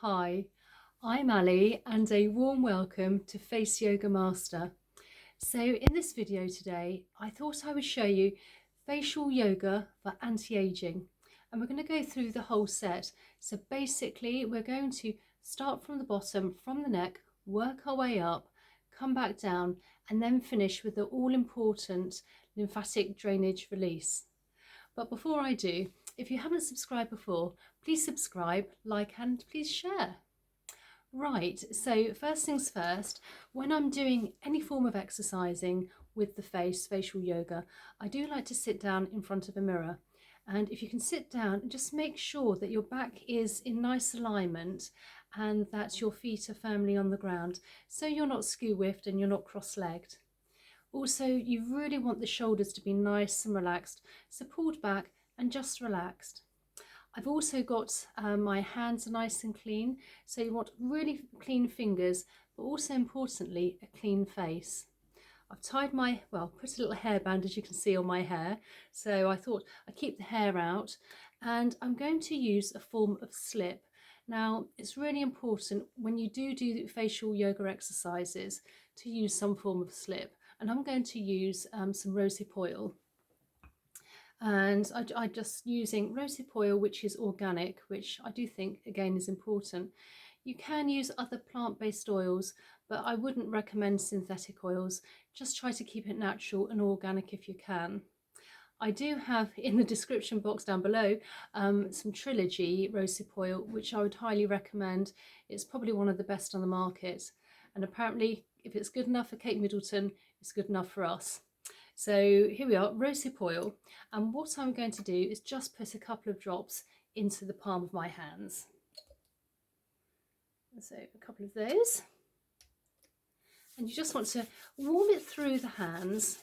Hi, I'm Ali and a warm welcome to Face Yoga Master. So in this video today, I thought I would show you facial yoga for anti-aging, and we're going to go through the whole set. So basically we're going to start from the bottom, from the neck, work our way up, come back down, and then finish with the all-important lymphatic drainage release. But before I do, if you haven't subscribed before, please subscribe, like, and please share. Right, so first things first, when I'm doing any form of exercising with the facial yoga, I do like to sit down in front of a mirror. And if you can sit down, just make sure that your back is in nice alignment and that your feet are firmly on the ground, so you're not skew-whiffed and you're not cross-legged. Also, you really want the shoulders to be nice and relaxed, so pulled back and just relaxed. I've also got my hands nice and clean, so you want really clean fingers, but also importantly, a clean face. I've tied put a little hairband, as you can see, on my hair, so I thought I'd keep the hair out, and I'm going to use a form of slip. Now, it's really important when you do facial yoga exercises to use some form of slip, and I'm going to use some rosehip oil. And I'm just using rosehip oil, which is organic, which I do think again is important. You can use other plant-based oils, but I wouldn't recommend synthetic oils. Just try to keep it natural and organic if you can. I do have in the description box down below some Trilogy rosehip oil, which I would highly recommend. It's probably one of the best on the market, and apparently if it's good enough for Kate Middleton, it's good enough for us. So here we are, rosehip oil, and what I'm going to do is just put a couple of drops into the palm of my hands. So a couple of those, and you just want to warm it through the hands,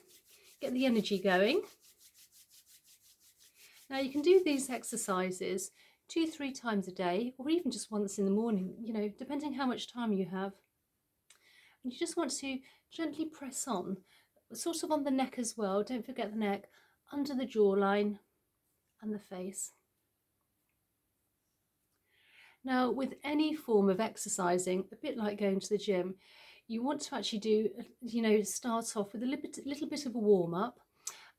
get the energy going. Now you can do these exercises 2-3 times a day, or even just once in the morning, depending how much time you have. And you just want to gently press on, sort of on the neck as well. Don't forget the neck, under the jawline and the face. Now, with any form of exercising, a bit like going to the gym, you want to actually do, start off with a little bit of a warm-up,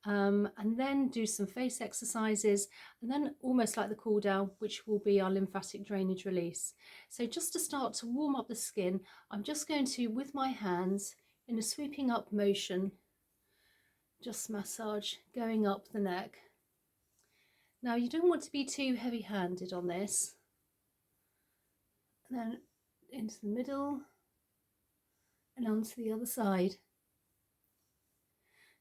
and then do some face exercises, and then almost like the cool down, which will be our lymphatic drainage release. So just to start to warm up the skin, I'm just going to, with my hands, in a sweeping up motion, just massage going up the neck. Now you don't want to be too heavy-handed on this. And then into the middle and onto the other side.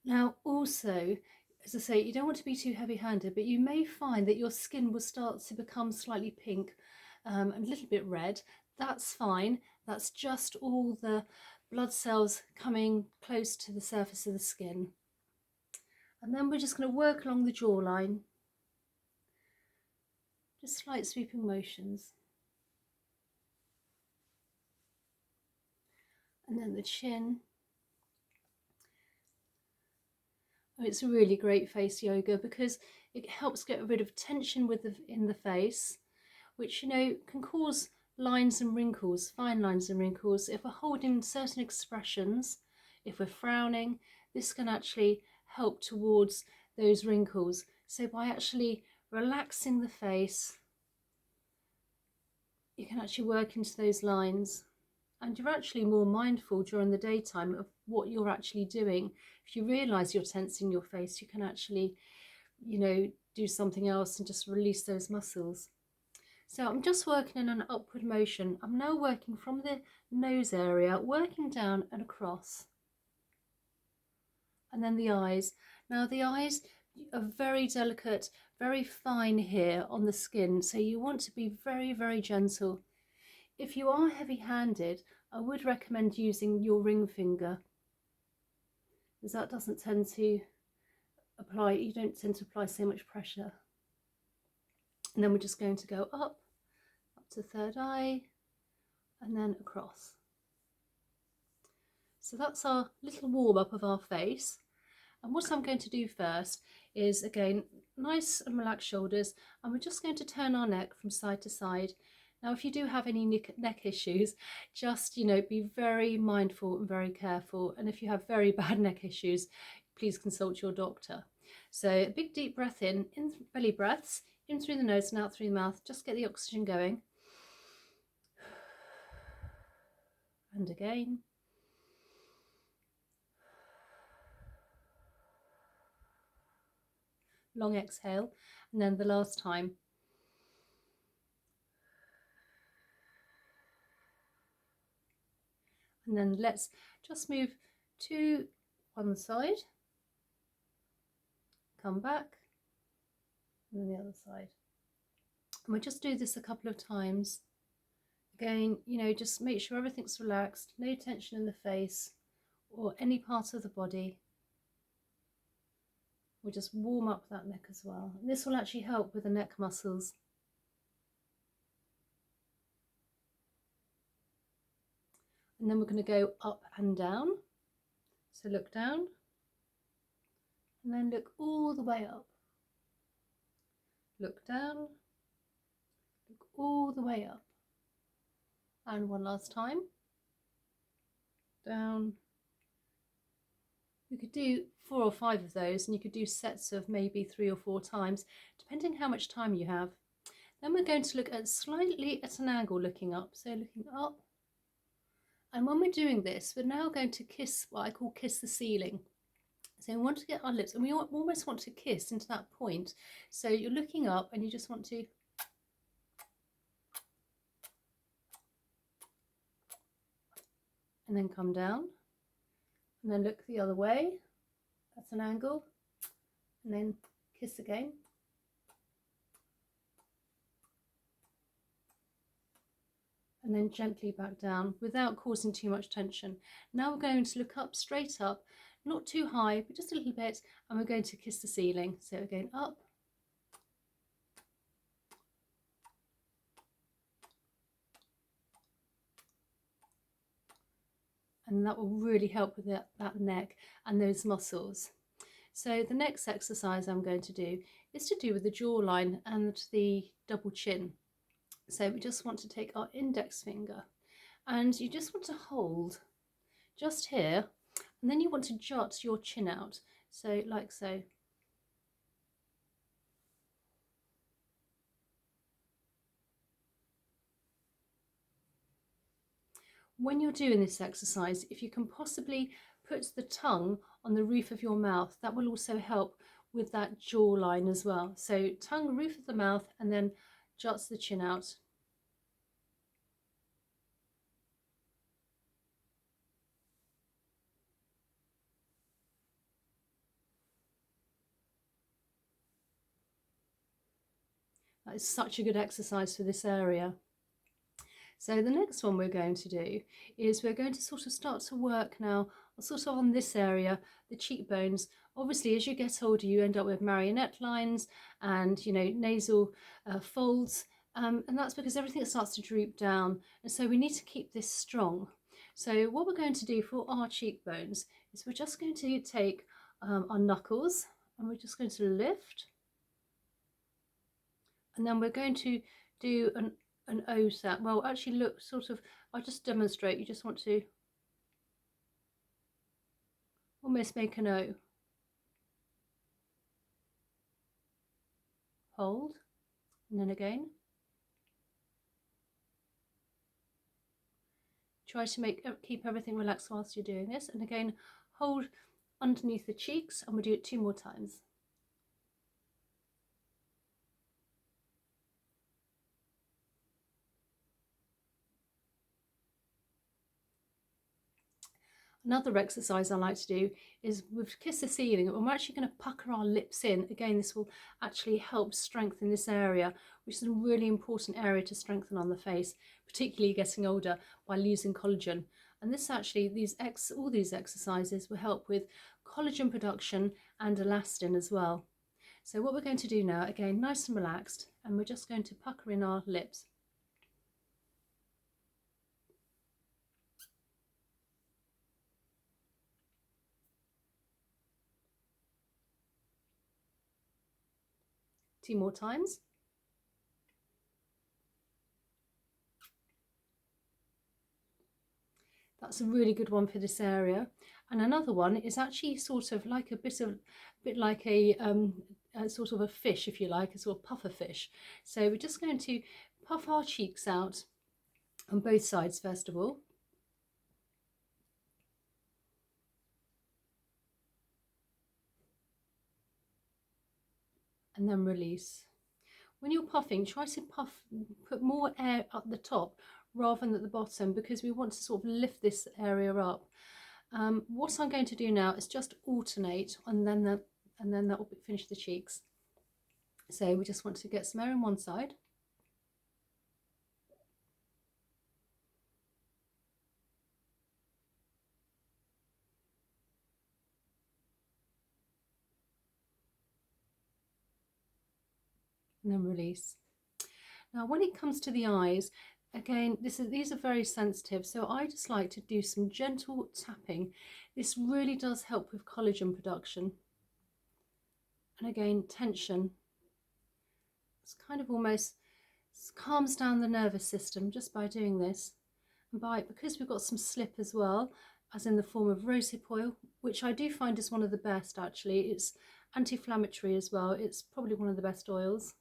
Now also, as I say, you don't want to be too heavy-handed, but you may find that your skin will start to become slightly pink and a little bit red. That's fine. That's just all the blood cells coming close to the surface of the skin. And then we're just going to work along the jawline. Just slight sweeping motions. And then the chin. Oh, it's really great face yoga because it helps get rid of tension in the face, which can cause lines and wrinkles, fine lines and wrinkles. If we're holding certain expressions, if we're frowning, this can actually help towards those wrinkles. So by actually relaxing the face, you can actually work into those lines, and you're actually more mindful during the daytime of what you're actually doing. If you realize you're tensing your face, you can actually, do something else and just release those muscles. So I'm just working in an upward motion. I'm now working from the nose area, working down and across. And then the eyes. Now the eyes are very delicate, very fine here on the skin, so you want to be very, very gentle. If you are heavy-handed, I would recommend using your ring finger, because that doesn't tend to apply, you don't tend to apply so much pressure. And then we're just going to go up to third eye, and then across. So that's our little warm-up of our face. And what I'm going to do first is, again, nice and relaxed shoulders, and we're just going to turn our neck from side to side, Now, if you do have any neck issues, just, be very mindful and very careful. And if you have very bad neck issues, please consult your doctor. So a big deep breath in belly breaths, in through the nose and out through the mouth. Just get the oxygen going. And again. Long exhale. And then the last time. And then let's just move to one side. Come back. And then the other side. And we'll just do this a couple of times. Again, just make sure everything's relaxed, no tension in the face or any part of the body. We'll just warm up that neck as well. And this will actually help with the neck muscles. And then we're going to go up and down. So look down and then look all the way up. Look down, look all the way up. And one last time. Down. You could do 4 or 5 of those, and you could do sets of maybe 3 or 4 times, depending how much time you have. Then we're going to look at slightly at an angle looking up. So looking up. And when we're doing this, we're now going to kiss what I call kiss the ceiling. So we want to get our lips, and we almost want to kiss into that point. So you're looking up and you just want to and then come down and then look the other way. That's an angle. And then kiss again. And then gently back down without causing too much tension. Now we're going to look up, straight up, not too high, but just a little bit, and we're going to kiss the ceiling. So again, up. And that will really help with that neck and those muscles. So the next exercise I'm going to do is to do with the jawline and the double chin. So we just want to take our index finger and you just want to hold just here, and then you want to jut your chin out. So like so. When you're doing this exercise, if you can possibly put the tongue on the roof of your mouth, that will also help with that jawline as well. So tongue, roof of the mouth, and then juts the chin out. That is such a good exercise for this area. So the next one we're going to do is we're going to sort of start to work now sort of on this area, the cheekbones. Obviously, as you get older, you end up with marionette lines and, nasal folds. And that's because everything starts to droop down. And so we need to keep this strong. So what we're going to do for our cheekbones is we're just going to take our knuckles and we're just going to lift. And then we're going to do an O sound. Well, actually look, sort of, I'll just demonstrate. You just want to almost make an O. Hold, and then again. Try to keep everything relaxed whilst you're doing this. And again, hold underneath the cheeks, and we'll do it 2 more times. Another exercise I like to do is with kiss the ceiling, and we're actually going to pucker our lips in. Again, this will actually help strengthen this area, which is a really important area to strengthen on the face, particularly getting older, by losing collagen. And this actually, all these exercises will help with collagen production and elastin as well. So what we're going to do now, again, nice and relaxed, and we're just going to pucker in our lips. Two more times. That's a really good one for this area. And another one is actually sort of like a bit like a sort of a fish, if you like, a sort of puffer fish. So we're just going to puff our cheeks out on both sides first of all. And then release. When you're puffing, try to put more air at the top rather than at the bottom, because we want to sort of lift this area up. What I'm going to do now is just alternate, and then that will finish the cheeks. So we just want to get some air on one side. And then release. Now when it comes to the eyes, again, these are very sensitive, so I just like to do some gentle tapping. This really does help with collagen production. And again, tension. It's kind of almost calms down the nervous system just by doing this. And because we've got some slip as well, as in the form of rosehip oil, which I do find is one of the best actually. It's anti-inflammatory as well. It's probably one of the best oils.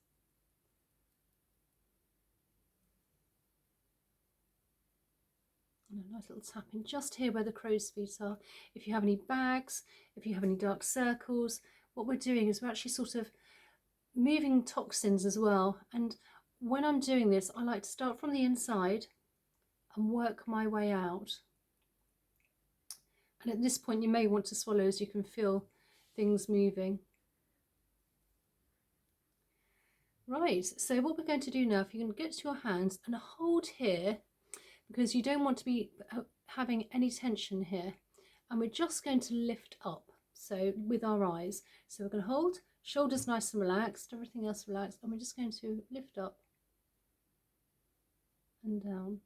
And a nice little tapping just here where the crow's feet are. If you have any bags, if you have any dark circles, what we're doing is we're actually sort of moving toxins as well. And when I'm doing this, I like to start from the inside and work my way out. And at this point you may want to swallow as you can feel things moving. Right, so what we're going to do now, if you can get to your hands and hold here, because you don't want to be having any tension here, and we're just going to lift up, so with our eyes. So we're going to hold, shoulders nice and relaxed, everything else relaxed, and we're just going to lift up and down.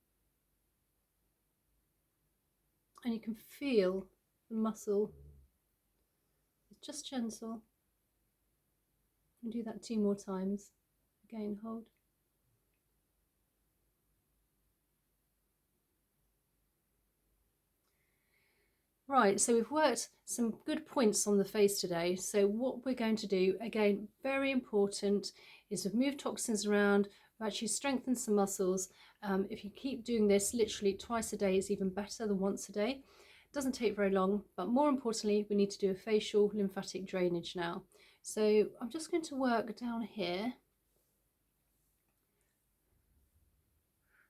And you can feel the muscle. It's just gentle. And do that 2 more times. Again, hold. Right, so we've worked some good points on the face today. So what we're going to do, again, very important, is we've moved toxins around, we've actually strengthened some muscles. If you keep doing this literally twice a day, is even better than once a day. It doesn't take very long, but more importantly, we need to do a facial lymphatic drainage now. So I'm just going to work down here.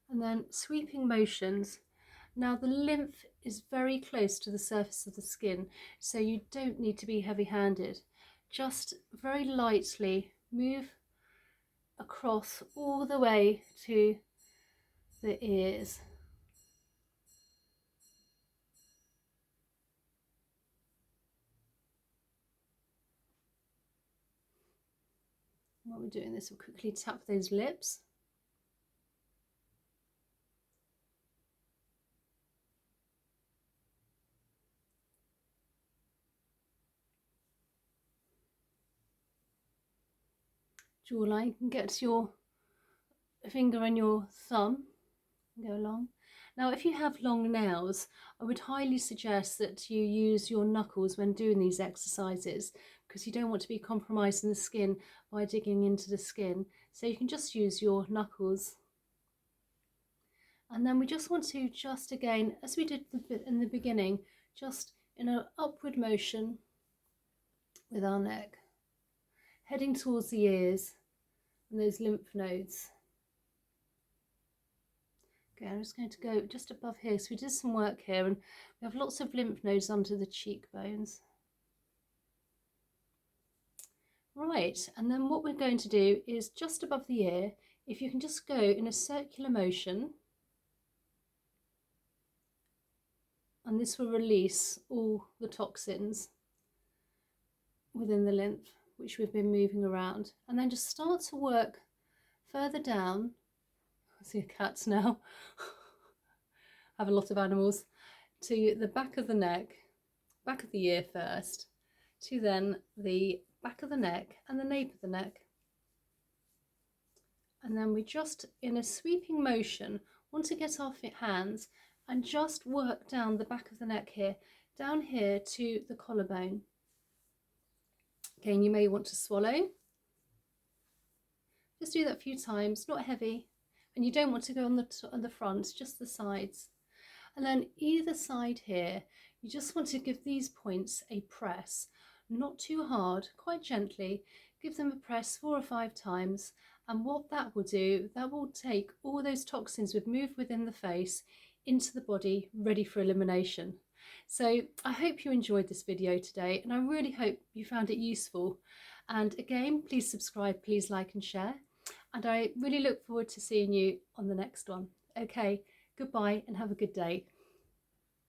And then sweeping motions. Now the lymph is very close to the surface of the skin, so you don't need to be heavy-handed. Just very lightly move across all the way to the ears. While we're doing this, we'll quickly tap those lips. Jawline, you can get your finger and your thumb and go along. Now, if you have long nails, I would highly suggest that you use your knuckles when doing these exercises, because you don't want to be compromising the skin by digging into the skin. So you can just use your knuckles. And then we just want to just again, as we did in the beginning, just in an upward motion with our neck, heading towards the ears and those lymph nodes. Okay, I'm just going to go just above here. So we did some work here and we have lots of lymph nodes under the cheekbones. Right, and then what we're going to do is just above the ear, if you can just go in a circular motion, and this will release all the toxins within the lymph, which we've been moving around. And then just start to work further down. I see cats now. I have a lot of animals. To the back of the neck, back of the ear first, to then the back of the neck and the nape of the neck. And then we just, in a sweeping motion, want to get our hands and just work down the back of the neck here, down here to the collarbone. Again, you may want to swallow. Just do that a few times, not heavy. And you don't want to go on the front, just the sides. And then either side here, you just want to give these points a press, not too hard, quite gently. Give them a press 4 or 5 times. And what that will do, that will take all those toxins we've moved within the face into the body, ready for elimination. So I hope you enjoyed this video today, and I really hope you found it useful. And again, please subscribe, please like and share. And I really look forward to seeing you on the next one. Okay, goodbye and have a good day.